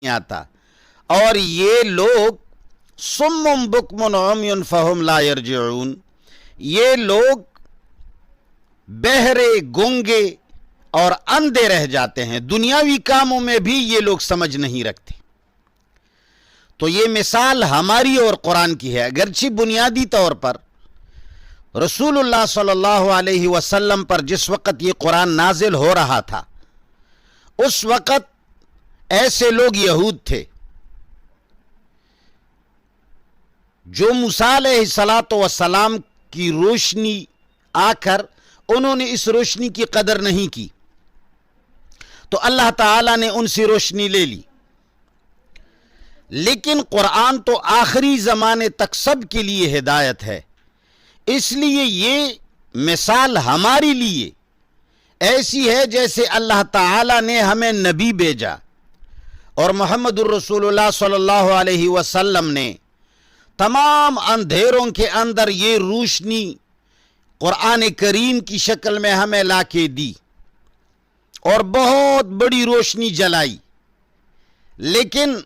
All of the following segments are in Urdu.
آتا. اور یہ لوگ صم بکم عمی فہم لا یرجعون، یہ لوگ بہرے گونگے اور اندھے رہ جاتے ہیں، دنیاوی کاموں میں بھی یہ لوگ سمجھ نہیں رکھتے. تو یہ مثال ہماری اور قرآن کی ہے. اگرچہ بنیادی طور پر رسول اللہ صلی اللہ علیہ وسلم پر جس وقت یہ قرآن نازل ہو رہا تھا اس وقت ایسے لوگ یہود تھے جو موسیٰ علیہ السلام کی روشنی آ کر انہوں نے اس روشنی کی قدر نہیں کی، تو اللہ تعالیٰ نے ان سے روشنی لے لی. لیکن قرآن تو آخری زمانے تک سب کے لیے ہدایت ہے، اس لیے یہ مثال ہمارے لیے ایسی ہے جیسے اللہ تعالیٰ نے ہمیں نبی بھیجا اور محمد الرسول اللہ صلی اللہ علیہ وسلم نے تمام اندھیروں کے اندر یہ روشنی قرآن کریم کی شکل میں ہمیں لا کے دی اور بہت بڑی روشنی جلائی. لیکن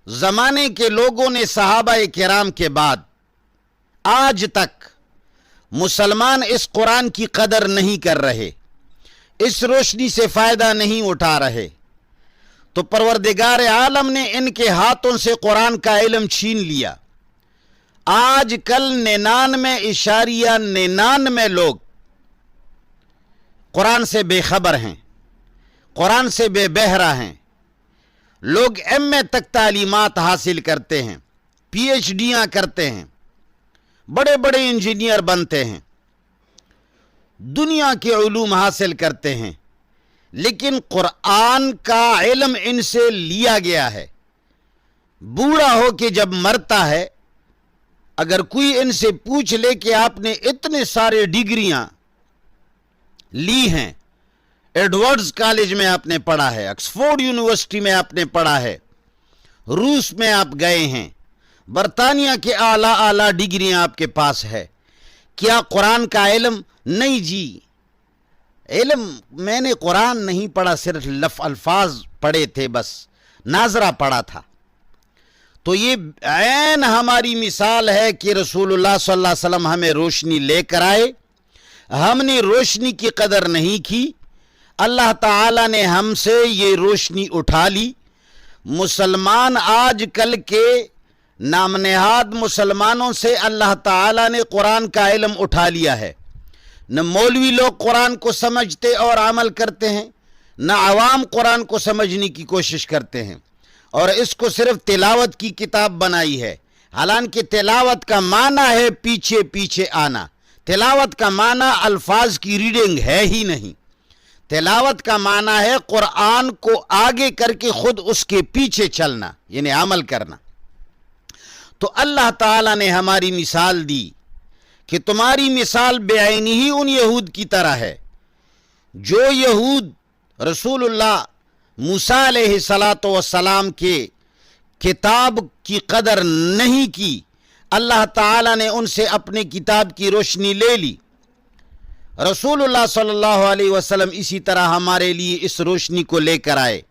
زمانے کے لوگوں نے صحابہ کرام کے بعد آج تک مسلمان اس قرآن کی قدر نہیں کر رہے، اس روشنی سے فائدہ نہیں اٹھا رہے. تو پروردگار عالم نے ان کے ہاتھوں سے قرآن کا علم چھین لیا. آج کل 99.99 لوگ قرآن سے بے خبر ہیں، قرآن سے بے بہرہ ہیں. لوگ ایم اے تک تعلیمات حاصل کرتے ہیں، پی ایچ ڈیاں کرتے ہیں، بڑے بڑے انجینئر بنتے ہیں، دنیا کے علوم حاصل کرتے ہیں، لیکن قرآن کا علم ان سے لیا گیا ہے. بوڑھا ہو کے جب مرتا ہے، اگر کوئی ان سے پوچھ لے کہ آپ نے اتنے سارے ڈگریاں لی ہیں، ایڈورڈز کالج میں آپ نے پڑھا ہے، آکسفورڈ یونیورسٹی میں آپ نے پڑھا ہے، روس میں آپ گئے ہیں، برطانیہ کے اعلیٰ ڈگریاں آپ کے پاس ہے، کیا قرآن کا علم؟ نہیں جی، علم میں نے قرآن نہیں پڑھا، صرف الفاظ پڑھے تھے، بس ناظرہ پڑھا تھا. تو یہ عین ہماری مثال ہے کہ رسول اللہ صلی اللہ علیہ وسلم ہمیں روشنی لے کر آئے، ہم نے روشنی کی قدر نہیں کی، اللہ تعالیٰ نے ہم سے یہ روشنی اٹھا لی. مسلمان آج کل کے نام نہاد مسلمانوں سے اللہ تعالیٰ نے قرآن کا علم اٹھا لیا ہے. نہ مولوی لوگ قرآن کو سمجھتے اور عمل کرتے ہیں، نہ عوام قرآن کو سمجھنے کی کوشش کرتے ہیں، اور اس کو صرف تلاوت کی کتاب بنائی ہے. حالانکہ تلاوت کا معنی ہے پیچھے پیچھے آنا، تلاوت کا معنی الفاظ کی ریڈنگ ہے ہی نہیں. تلاوت کا معنی ہے قرآن کو آگے کر کے خود اس کے پیچھے چلنا، یعنی عمل کرنا. تو اللہ تعالیٰ نے ہماری مثال دی کہ تمہاری مثال بے عینی ہی ان یہود کی طرح ہے. جو یہود رسول اللہ موسیٰ علیہ السلام کے کتاب کی قدر نہیں کی، اللہ تعالیٰ نے ان سے اپنے کتاب کی روشنی لے لی. رسول اللہ صلی اللہ علیہ وسلم اسی طرح ہمارے لیے اس روشنی کو لے کر آئے،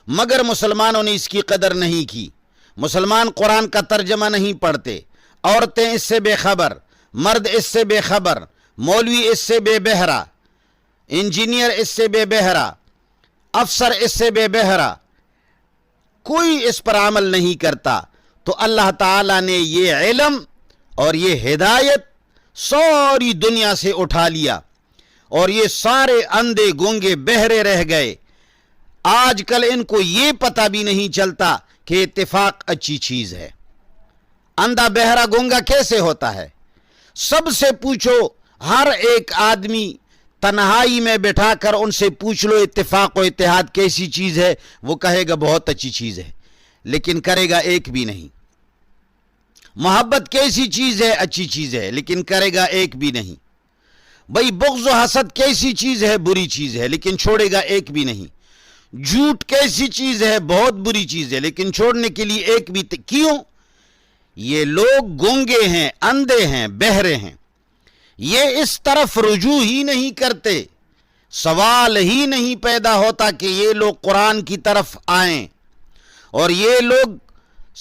مگر مسلمانوں نے اس کی قدر نہیں کی. مسلمان قرآن کا ترجمہ نہیں پڑھتے، عورتیں اس سے بے خبر، مرد اس سے بے خبر، مولوی اس سے بے بہرہ، انجینئر اس سے بے بہرہ، افسر اس سے بے بہرہ، کوئی اس پر عمل نہیں کرتا. تو اللہ تعالیٰ نے یہ علم اور یہ ہدایت ساری دنیا سے اٹھا لیا، اور یہ سارے اندھے گونگے بہرے رہ گئے. آج کل ان کو یہ پتہ بھی نہیں چلتا کہ اتفاق اچھی چیز ہے. اندھا بہرا گونگا کیسے ہوتا ہے؟ سب سے پوچھو، ہر ایک آدمی تنہائی میں بٹھا کر ان سے پوچھ لو اتفاق و اتحاد کیسی چیز ہے، وہ کہے گا بہت اچھی چیز ہے، لیکن کرے گا ایک بھی نہیں. محبت کیسی چیز ہے؟ اچھی چیز ہے، لیکن کرے گا ایک بھی نہیں. بھئی بغض و حسد کیسی چیز ہے؟ بری چیز ہے، لیکن چھوڑے گا ایک بھی نہیں. جھوٹ کیسی چیز ہے؟ بہت بری چیز ہے، لیکن چھوڑنے کے لیے ایک بھی کیوں؟ یہ لوگ گونگے ہیں، اندھے ہیں، بہرے ہیں، یہ اس طرف رجوع ہی نہیں کرتے. سوال ہی نہیں پیدا ہوتا کہ یہ لوگ قرآن کی طرف آئیں اور یہ لوگ